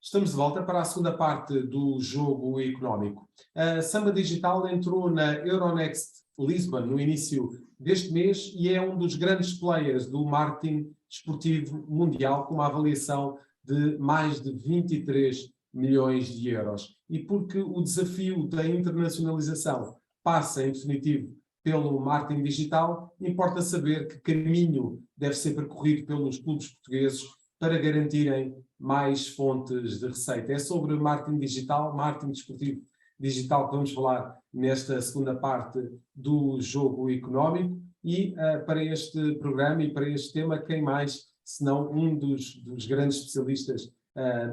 Estamos de volta para a segunda parte do jogo económico. A Samba Digital entrou na Euronext Lisbon no início deste mês e é um dos grandes players do marketing desportivo mundial, com uma avaliação de mais de 23 milhões de euros. E porque o desafio da internacionalização passa, em definitivo, pelo marketing digital, importa saber que caminho deve ser percorrido pelos clubes portugueses para garantirem mais fontes de receita. É sobre marketing digital, marketing desportivo digital que vamos falar nesta segunda parte do jogo económico e para este programa e para este tema, quem mais, senão um dos grandes especialistas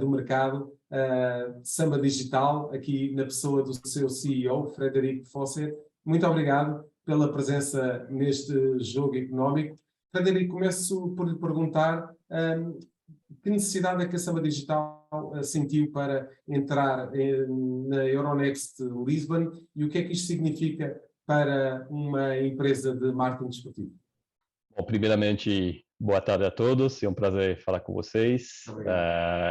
do mercado, Samba Digital, aqui na pessoa do seu CEO, Frederico Fosser. Muito obrigado pela presença neste jogo económico. Frederico, começo por lhe perguntar que necessidade é que a Samba Digital sentiu para entrar na Euronext Lisbon e o que é que isto significa para uma empresa de marketing desportivo? Bom, primeiramente, boa tarde a todos, é um prazer falar com vocês.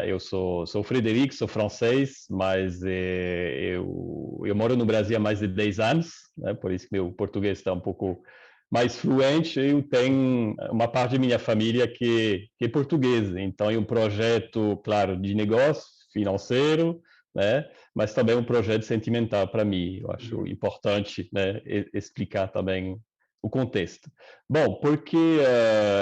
Eu sou o Frederico, sou francês, mas eu moro no Brasil há mais de 10 anos, né? Por isso que meu português está um pouco mais fluente. Eu tenho uma parte de minha família que é portuguesa, então é um projeto, claro, de negócio, financeiro, né? Mas também um projeto sentimental para mim. Eu acho importante, né, explicar também o contexto. Bom, porque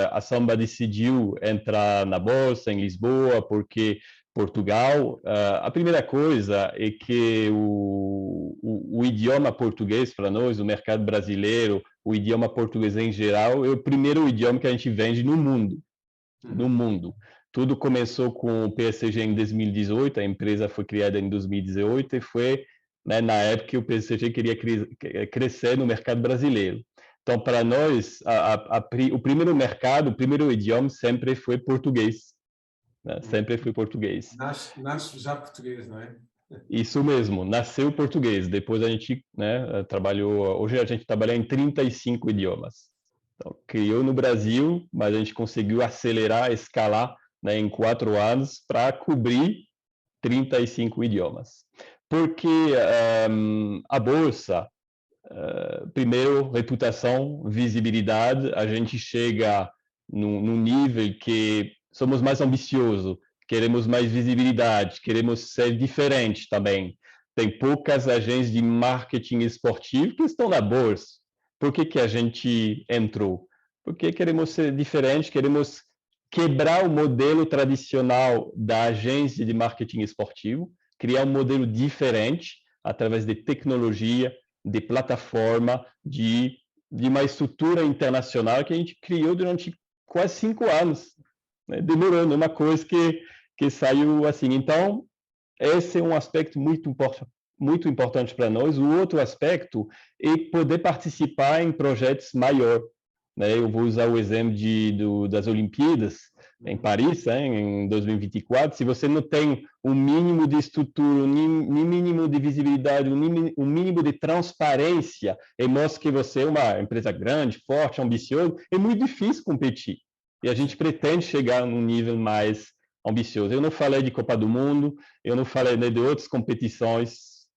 a Samba decidiu entrar na Bolsa em Lisboa, porque Portugal, a primeira coisa é que o idioma português para nós, o mercado brasileiro, o idioma português em geral, é o primeiro idioma que a gente vende no mundo. No mundo. Tudo começou com o PSG em 2018, a empresa foi criada em 2018 e foi, né, na época que o PSG queria crescer no mercado brasileiro. Então, para nós, o primeiro mercado, o primeiro idioma sempre foi português. Né? Sempre foi português. Nasce já português, não é? Isso mesmo, nasceu português. Depois a gente, né, trabalhou... Hoje a gente trabalha em 35 idiomas. Então, criou no Brasil, mas a gente conseguiu acelerar, escalar, né, em 4 anos para cobrir 35 idiomas. Porque a Bolsa... primeiro, reputação, visibilidade, a gente chega num nível que somos mais ambiciosos, queremos mais visibilidade, queremos ser diferente também. Tem poucas agências de marketing esportivo que estão na bolsa. Por que a gente entrou? Porque queremos ser diferente, queremos quebrar o modelo tradicional da agência de marketing esportivo, criar um modelo diferente através de tecnologia, de plataforma, de uma estrutura internacional que a gente criou durante quase 5 anos, né? Demorando, uma coisa que saiu assim. Então, esse é um aspecto muito importante para nós. O outro aspecto é poder participar em projetos maiores. Né? Eu vou usar o exemplo das Olimpíadas em Paris, em 2024. Se você não tem um mínimo de estrutura, um mínimo de visibilidade, um mínimo de transparência, e mostra que você é uma empresa grande, forte, ambiciosa, é muito difícil competir. E a gente pretende chegar num nível mais ambicioso. Eu não falei de Copa do Mundo, eu não falei, né, de outras competições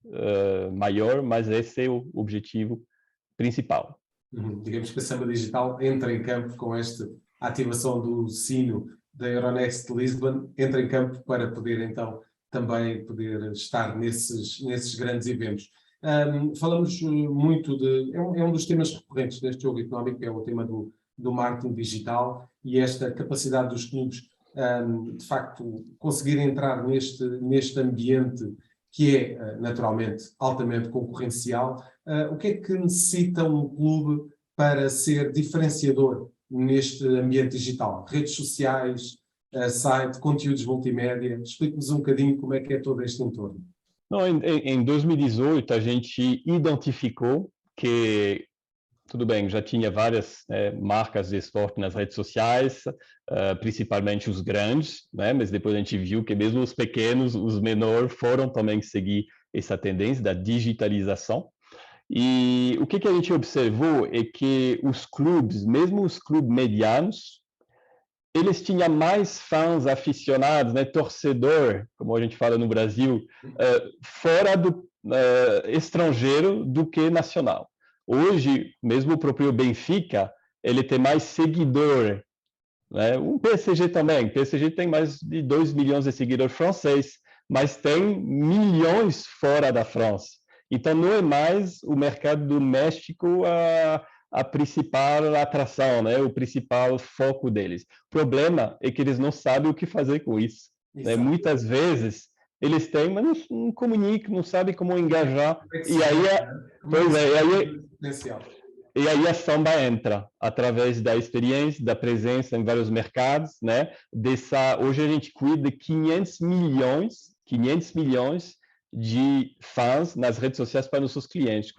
maior, mas esse é o objetivo principal. Digamos que a Samba Digital entra em campo com esta ativação do sino da Euronext Lisbon, entra em campo para poder então também poder estar nesses grandes eventos. Falamos muito é um dos temas recorrentes deste jogo económico, é o tema do marketing digital e esta capacidade dos clubes de facto conseguirem entrar neste ambiente que é naturalmente altamente concorrencial. O que é que necessita um clube para ser diferenciador neste ambiente digital? Redes sociais, site, conteúdos multimédia? Explique-nos um bocadinho como é que é todo este entorno. Não, em 2018, a gente identificou que, tudo bem, já tinha várias marcas de esporte nas redes sociais, principalmente os grandes, né? Mas depois a gente viu que mesmo os pequenos, os menores, foram também seguir essa tendência da digitalização. E o que a gente observou é que os clubes, mesmo os clubes medianos, eles tinham mais fãs aficionados, né, torcedor, como a gente fala no Brasil, fora do estrangeiro do que nacional. Hoje, mesmo o próprio Benfica, ele tem mais seguidor, né? O PSG também. O PSG tem mais de 2 milhões de seguidores franceses, mas tem milhões fora da França. Então, não é mais o mercado do México a principal atração, né? O principal foco deles. O problema é que eles não sabem o que fazer com isso, né? Muitas vezes eles têm, mas não comunicam, não sabem como engajar. E aí a Samba entra através da experiência, da presença em vários mercados, né? Hoje a gente cuida de 500 milhões de fãs nas redes sociais para nossos clientes.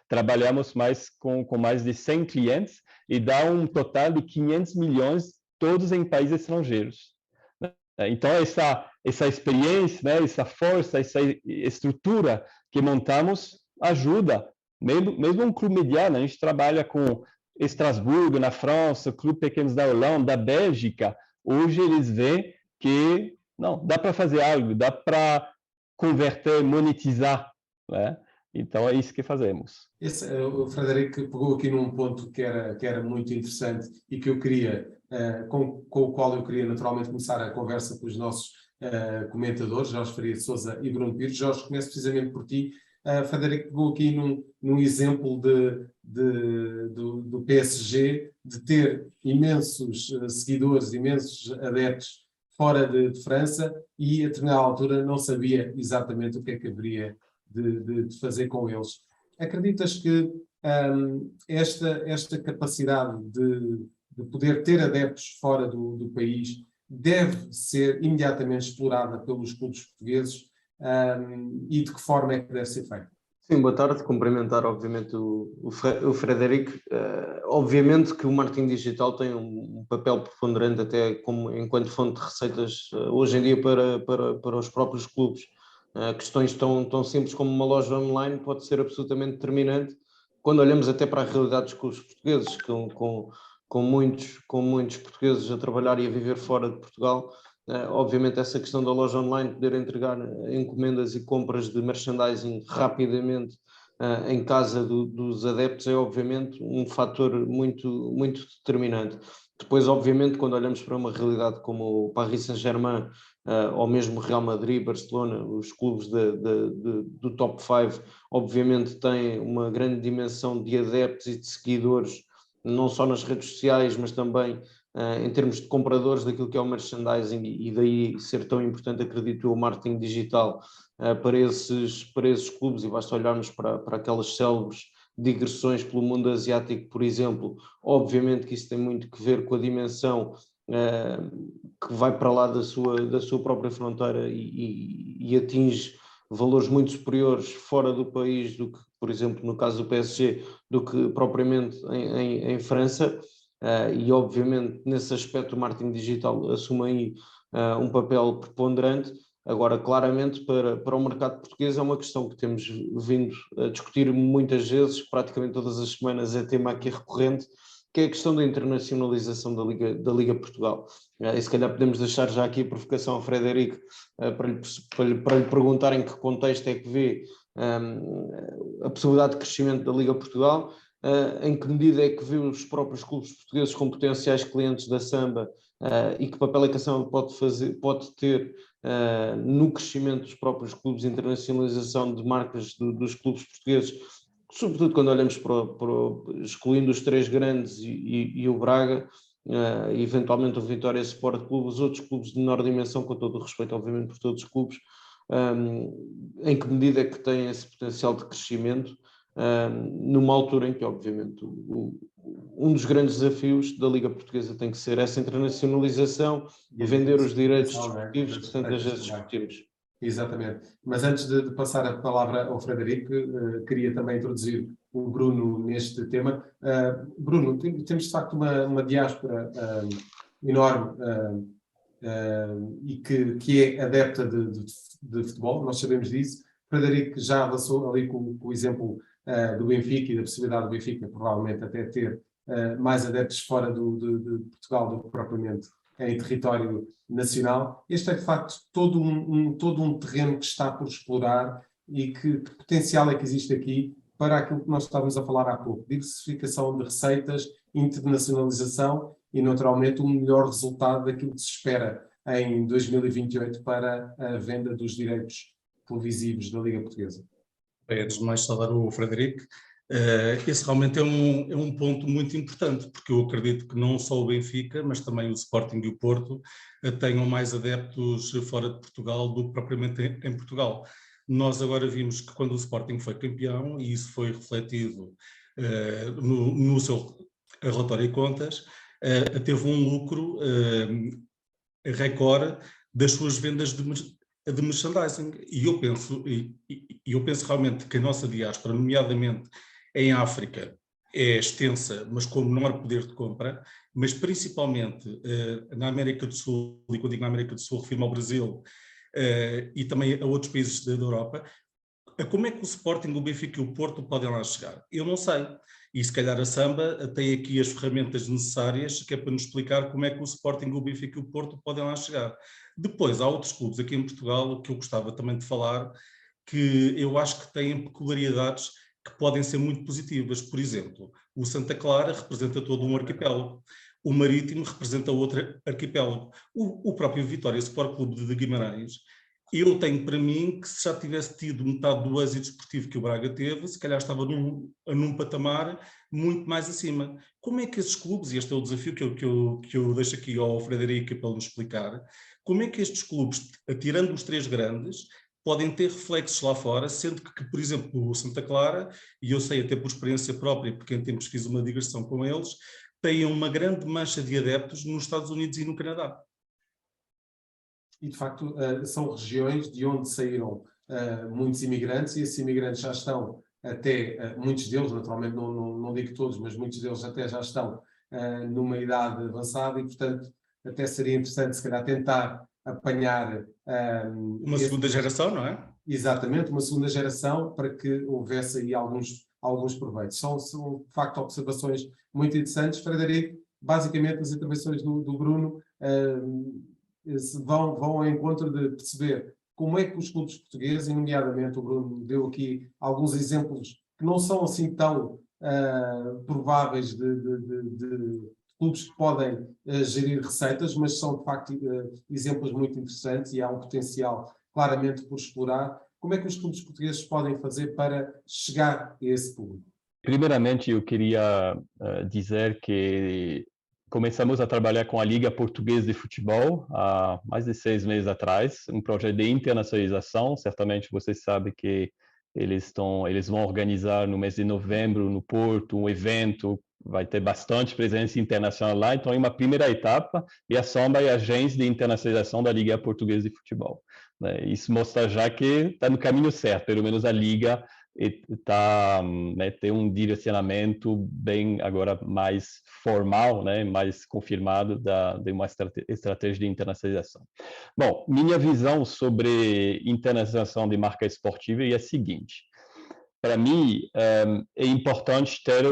Trabalhamos com mais de 100 clientes e dá um total de 500 milhões, todos em países estrangeiros. Então, essa experiência, né, essa força, essa estrutura que montamos ajuda. Mesmo um clube mediano, a gente trabalha com Estrasburgo, na França, clubes pequenos da Holanda, da Bélgica. Hoje eles veem que não, dá para fazer algo, dá para converter, monetizar, né? Então é isso que fazemos. O Frederico pegou aqui num ponto que era muito interessante e que eu queria, com o qual eu queria naturalmente começar a conversa com os nossos comentadores, Jorge Faria de Sousa e Bruno Pires. Jorge, começo precisamente por ti. Frederico pegou aqui num exemplo do PSG, de ter imensos seguidores, imensos adeptos fora de França e a determinada altura não sabia exatamente o que é que haveria de fazer com eles. Acreditas que esta capacidade de poder ter adeptos fora do país deve ser imediatamente explorada pelos clubes portugueses e de que forma é que deve ser feito? Sim, boa tarde. Cumprimentar, obviamente, o Frederico. Obviamente que o marketing digital tem um papel preponderante até enquanto fonte de receitas hoje em dia para os próprios clubes. Questões tão simples como uma loja online pode ser absolutamente determinante quando olhamos até para a realidade dos clubes portugueses, com muitos portugueses a trabalhar e a viver fora de Portugal. Obviamente essa questão da loja online, poder entregar encomendas e compras de merchandising rapidamente em casa dos adeptos é obviamente um fator muito, muito determinante. Depois, obviamente, quando olhamos para uma realidade como o Paris Saint-Germain ou mesmo Real Madrid, Barcelona, os clubes do top 5, obviamente têm uma grande dimensão de adeptos e de seguidores, não só nas redes sociais, mas também em termos de compradores daquilo que é o merchandising, e daí ser tão importante, acredito eu, o marketing digital para esses clubes. E basta olharmos para aquelas célebres digressões pelo mundo asiático, por exemplo. Obviamente que isso tem muito que ver com a dimensão que vai para lá da sua própria fronteira e atinge valores muito superiores fora do país do que, por exemplo, no caso do PSG, do que propriamente em França. E obviamente nesse aspecto o marketing digital assume aí um papel preponderante. Agora, claramente, para o mercado português é uma questão que temos vindo a discutir muitas vezes, praticamente todas as semanas é tema aqui recorrente, que é a questão da internacionalização da Liga Portugal. E se calhar podemos deixar já aqui a provocação ao Frederico para lhe perguntar em que contexto é que vê a possibilidade de crescimento da Liga Portugal, em que medida é que vê os próprios clubes portugueses como potenciais clientes da Samba e que papel é que a Samba pode ter no crescimento dos próprios clubes, internacionalização de marcas dos clubes portugueses, sobretudo quando olhamos excluindo os três grandes e o Braga, eventualmente o Vitória Sport Clube, os outros clubes de menor dimensão, com todo o respeito obviamente por todos os clubes, em que medida é que têm esse potencial de crescimento numa altura em que obviamente um dos grandes desafios da Liga Portuguesa tem que ser essa internacionalização e vender os direitos desportivos que tantas vezes discutimos. Exatamente. Mas antes de passar a palavra ao Frederico, queria também introduzir o Bruno neste tema. Bruno, temos de facto uma diáspora enorme e que é adepta de futebol, nós sabemos disso. Frederico já avançou ali com o exemplo do Benfica e da possibilidade do Benfica provavelmente até ter mais adeptos fora de Portugal do que propriamente em território nacional. Este é, de facto, todo um terreno que está por explorar e que potencial é que existe aqui para aquilo que nós estávamos a falar há pouco, diversificação de receitas, internacionalização e, naturalmente, um melhor resultado daquilo que se espera em 2028 para a venda dos direitos televisivos da Liga Portuguesa. Antes de mais saudar o Frederico, esse realmente é um ponto muito importante, porque eu acredito que não só o Benfica, mas também o Sporting e o Porto tenham mais adeptos fora de Portugal do que propriamente em Portugal. Nós agora vimos que quando o Sporting foi campeão, e isso foi refletido no seu relatório de contas, teve um lucro recorde das suas vendas de merchandising. E eu penso realmente que a nossa diáspora, nomeadamente em África, é extensa, mas com menor poder de compra, mas principalmente na América do Sul, e quando digo na América do Sul, refiro-me ao Brasil e também a outros países da Europa. Como é que o Sporting, o Benfica e o Porto podem lá chegar? Eu não sei. E se calhar a Samba tem aqui as ferramentas necessárias que é para nos explicar como é que o Sporting, o Benfica e o Porto podem lá chegar. Depois há outros clubes aqui em Portugal que eu gostava também de falar, que eu acho que têm peculiaridades que podem ser muito positivas. Por exemplo, o Santa Clara representa todo um arquipélago. O Marítimo representa outro arquipélago. O próprio Vitória Sport Clube de Guimarães, eu tenho para mim que se já tivesse tido metade do êxito esportivo que o Braga teve, se calhar estava num patamar muito mais acima. Como é que esses clubes, e este é o desafio que eu deixo aqui ao Frederico para nos explicar, como é que estes clubes, tirando os três grandes, podem ter reflexos lá fora, sendo que, por exemplo, o Santa Clara, e eu sei até por experiência própria, porque em tempos fiz uma digressão com eles, têm uma grande mancha de adeptos nos Estados Unidos e no Canadá. E, de facto, são regiões de onde saíram muitos imigrantes, e esses imigrantes já estão até, muitos deles, naturalmente não digo todos, mas muitos deles até já estão numa idade avançada e, portanto, até seria interessante, se calhar, tentar apanhar... uma segunda geração, não é? Exatamente, uma segunda geração, para que houvesse aí alguns proveitos. São, de facto, observações muito interessantes. Frederico, basicamente, as intervenções do Bruno vão ao encontro de perceber como é que os clubes portugueses, e nomeadamente o Bruno deu aqui alguns exemplos que não são assim tão prováveis de clubes que podem gerir receitas, mas são de facto exemplos muito interessantes e há um potencial claramente por explorar. Como é que os clubes portugueses podem fazer para chegar a esse público? Primeiramente, eu queria dizer que começamos a trabalhar com a Liga Portuguesa de Futebol há mais de 6 meses atrás, um projeto de internacionalização. Certamente você sabe que eles vão organizar no mês de novembro no Porto um evento, vai ter bastante presença internacional lá. Então, é uma primeira etapa, e a Samba é a agência de internacionalização da Liga Portuguesa de Futebol. Isso mostra já que está no caminho certo, pelo menos a Liga tem um direcionamento bem agora mais formal, mais confirmado de uma estratégia de internacionalização. Bom, minha visão sobre internacionalização de marca esportiva é a seguinte: para mim é importante ter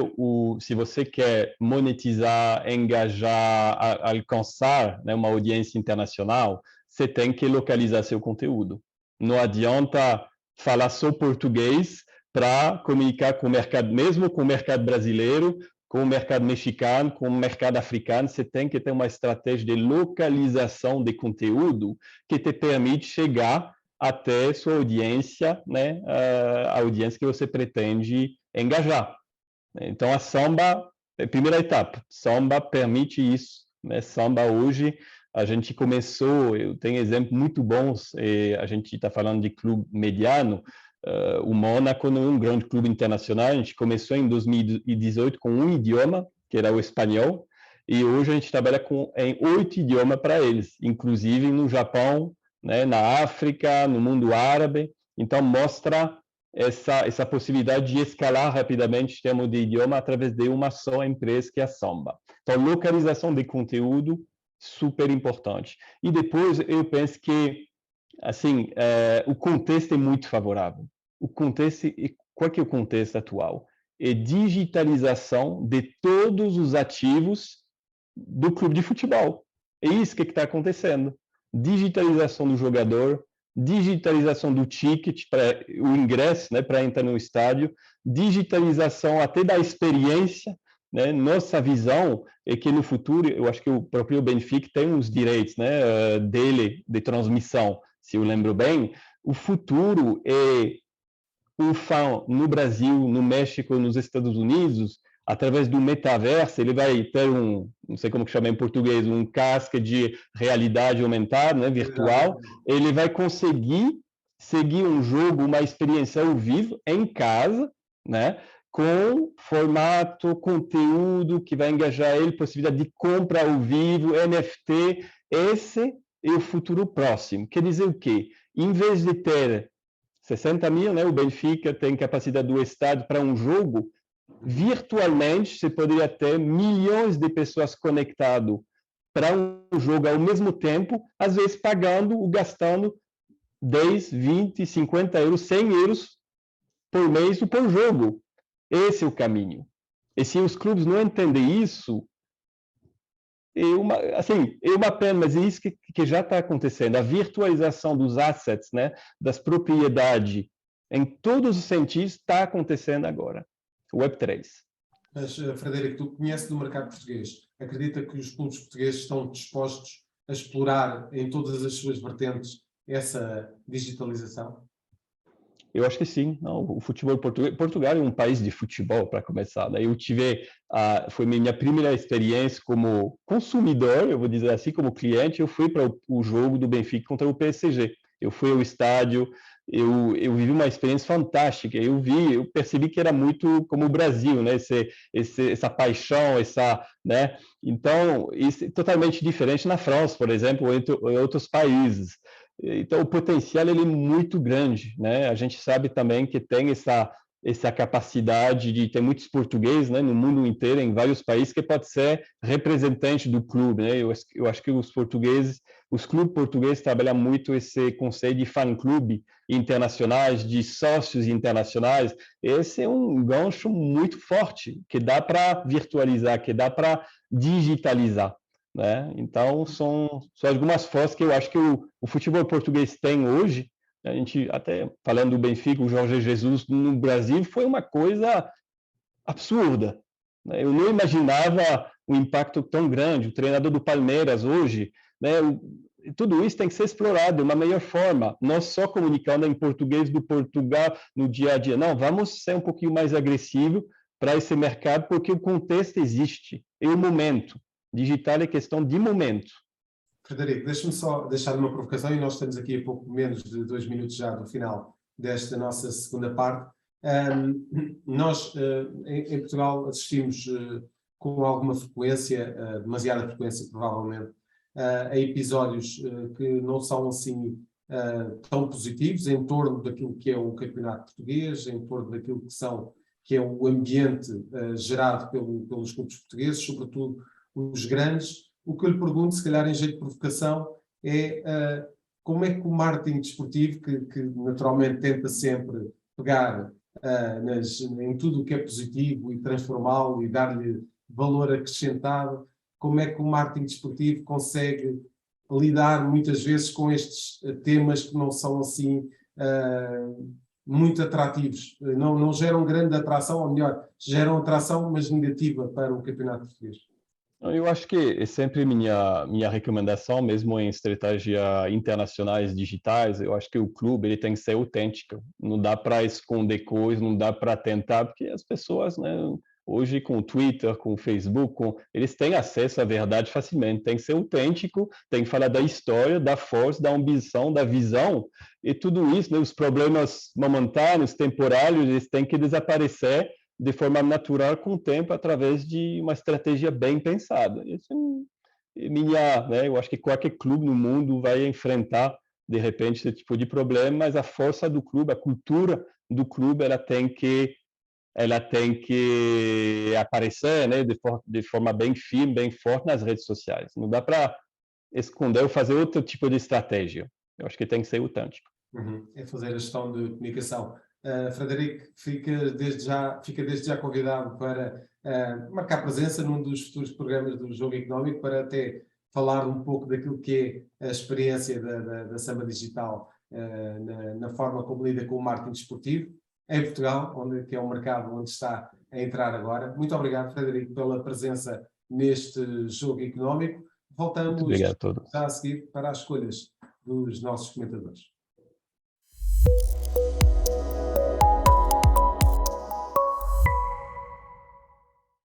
se você quer monetizar, engajar, alcançar uma audiência internacional, você tem que localizar seu conteúdo. Não adianta falar só português para comunicar com o mercado, mesmo com o mercado brasileiro, com o mercado mexicano, com o mercado africano. Você tem que ter uma estratégia de localização de conteúdo que te permite chegar até sua audiência, a audiência que você pretende engajar. Então, a Samba, primeira etapa, Samba permite isso. Samba hoje, a gente começou, eu tenho exemplos muito bons, a gente está falando de clube mediano. O Mônaco não é um grande clube internacional. A gente começou em 2018 com um idioma, que era o espanhol, e hoje a gente trabalha em 8 idiomas para eles, inclusive no Japão, na África, no mundo árabe. Então, mostra essa possibilidade de escalar rapidamente em termos de idioma através de uma só empresa, que é a Samba. Então, localização de conteúdo, super importante. E depois, eu penso que assim, o contexto é muito favorável. Qual que é o contexto atual? é digitalização de todos os ativos do clube de futebol. É isso que está acontecendo. Digitalização do jogador, digitalização do ticket, para o ingresso, né, para entrar no estádio, digitalização até da experiência, né? Nossa visão é que no futuro, eu acho que o próprio Benfica tem os direitos, né, dele, de transmissão, se eu lembro bem. O futuro é o fã no Brasil, no México, nos Estados Unidos, através do metaverso, ele vai ter não sei como que chama em português, um casco de realidade aumentada, né, virtual. Ele vai conseguir seguir um jogo, uma experiência ao vivo, em casa, né, com formato, conteúdo que vai engajar ele, possibilidade de compra ao vivo, NFT. Esse é o futuro próximo. Quer dizer o quê? Em vez de ter 60 mil, né, o Benfica tem capacidade do estádio para um jogo, virtualmente você poderia ter milhões de pessoas conectadas para um jogo ao mesmo tempo, às vezes pagando ou gastando 10, 20, 50 euros, 100 euros por mês ou por jogo. Esse é o caminho. E se os clubes não entendem isso, é uma pena, mas é isso que já está acontecendo. A virtualização dos assets, né, das propriedades, em todos os sentidos, está acontecendo agora. Web3. Mas, Frederico, tu conheces do mercado português. Acredita que os clubes portugueses estão dispostos a explorar em todas as suas vertentes essa digitalização? Eu acho que sim. Não, o futebol português. Portugal é um país de futebol, para começar. Né? Eu tive, foi minha primeira experiência como consumidor, eu vou dizer assim, como cliente. Eu fui para o jogo do Benfica contra o PSG. Eu fui ao estádio, eu vivi uma experiência fantástica. Eu percebi que era muito como o Brasil, né? Essa paixão, né? Então, isso é totalmente diferente na França, por exemplo, ou em outros países. Então, o potencial ele é muito grande, né? A gente sabe também que tem essa capacidade de ter muitos portugueses, né, no mundo inteiro, em vários países, que pode ser representante do clube, né? Eu acho que os clubes portugueses trabalham muito esse conceito de fã-clube internacionais, de sócios internacionais. Esse é um gancho muito forte, que dá para virtualizar, que dá para digitalizar. Né? Então, são algumas forças que eu acho que o futebol português tem hoje. A gente, até falando do Benfica, o Jorge Jesus no Brasil foi uma coisa absurda. Né? Eu não imaginava um impacto tão grande. O treinador do Palmeiras hoje, né? Tudo isso tem que ser explorado de uma melhor forma, não só comunicando em português do Portugal no dia a dia. Não, vamos ser um pouquinho mais agressivo para esse mercado, porque o contexto existe, é o momento. Digital é questão de momento. Frederico, deixa-me só deixar uma provocação, e nós estamos aqui a pouco menos de 2 minutos já do final desta nossa segunda parte. Nós, em Portugal, assistimos com alguma frequência, demasiada frequência provavelmente, a episódios que não são assim tão positivos em torno daquilo que é o campeonato português, em torno daquilo que é o ambiente gerado pelos clubes portugueses, sobretudo os grandes. O que eu lhe pergunto, se calhar em jeito de provocação, é como é que o marketing desportivo, que naturalmente tenta sempre pegar em tudo o que é positivo e transformá-lo e dar-lhe valor acrescentado, como é que o marketing desportivo consegue lidar muitas vezes com estes temas que não são assim muito atrativos, não geram grande atração, ou melhor, geram atração, mas negativa para o campeonato português? Eu acho que é sempre minha recomendação, mesmo em estratégias internacionais digitais. Eu acho que o clube ele tem que ser autêntico. Não dá para esconder coisas, não dá para tentar, porque as pessoas, né, hoje com o Twitter, com o Facebook, eles têm acesso à verdade facilmente. Tem que ser autêntico, tem que falar da história, da força, da ambição, da visão, e tudo isso, né, os problemas momentâneos, temporários, eles têm que desaparecer de forma natural com o tempo, através de uma estratégia bem pensada. Isso é né, eu acho que qualquer clube no mundo vai enfrentar, de repente, esse tipo de problema, mas a força do clube, a cultura do clube, ela tem que aparecer, né, de forma bem firme, bem forte nas redes sociais. Não dá para esconder ou fazer outro tipo de estratégia. Eu acho que tem que ser autêntico. É fazer a gestão de comunicação. Frederico, fica desde já convidado para marcar presença num dos futuros programas do Jogo Económico, para até falar um pouco daquilo que é a experiência da Samba Digital na forma como lida com o marketing desportivo em Portugal, que é um mercado onde está a entrar agora. Muito obrigado, Frederico, pela presença neste Jogo Económico. Voltamos Muito obrigado a todos. já a seguir para as escolhas dos nossos comentadores.